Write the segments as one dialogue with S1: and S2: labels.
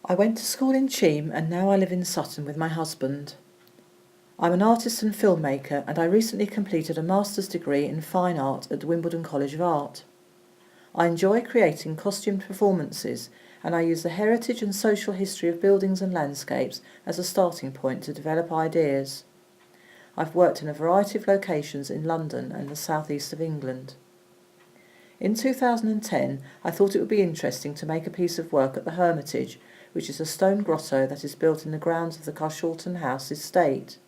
S1: I went to school in Cheam and now I live in Sutton with my husband. I'm an artist and filmmaker and I recently completed a master's degree in fine art at Wimbledon College of Art. I enjoy creating costumed performances and I use the heritage and social history of buildings and landscapes as a starting point to develop ideas. I've worked in a variety of locations in London and the southeast of England. In 2010, I thought it would be interesting to make a piece of work at the Hermitage, which is a stone grotto that is built in the grounds of the Carshalton House estate.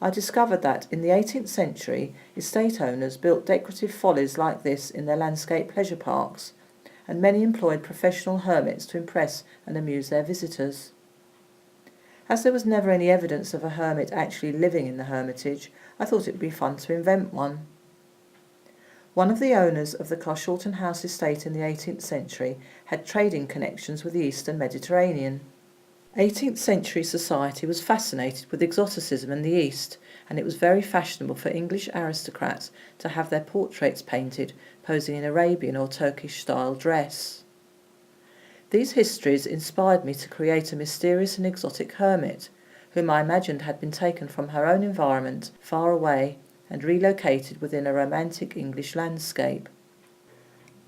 S1: I discovered that in the 18th century, estate owners built decorative follies like this in their landscape pleasure parks, and many employed professional hermits to impress and amuse their visitors. As there was never any evidence of a hermit actually living in the Hermitage, I thought it would be fun to invent one. One of the owners of the Carshalton House estate in the 18th century had trading connections with the Eastern Mediterranean. 18th century society was fascinated with exoticism in the East, and it was very fashionable for English aristocrats to have their portraits painted posing in Arabian or Turkish-style dress. These histories inspired me to create a mysterious and exotic hermit, whom I imagined had been taken from her own environment, far away, and relocated within a romantic English landscape.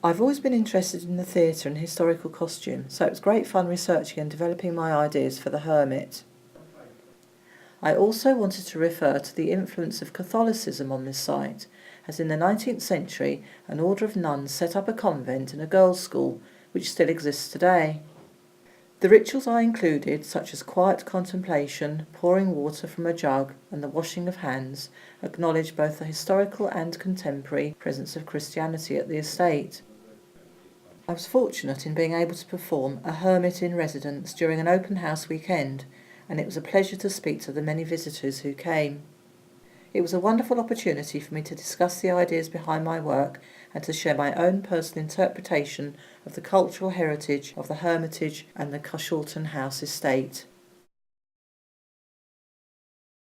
S1: I've always been interested in the theatre and historical costume, so it was great fun researching and developing my ideas for the Hermit. I also wanted to refer to the influence of Catholicism on this site, as in the 19th century an order of nuns set up a convent and a girls' school, which still exists today. The rituals I included, such as quiet contemplation, pouring water from a jug, and the washing of hands, acknowledge both the historical and contemporary presence of Christianity at the estate. I was fortunate in being able to perform a hermit in residence during an open house weekend, and it was a pleasure to speak to the many visitors who came. It was a wonderful opportunity for me to discuss the ideas behind my work and to share my own personal interpretation of the cultural heritage of the Hermitage and the Carshalton House estate.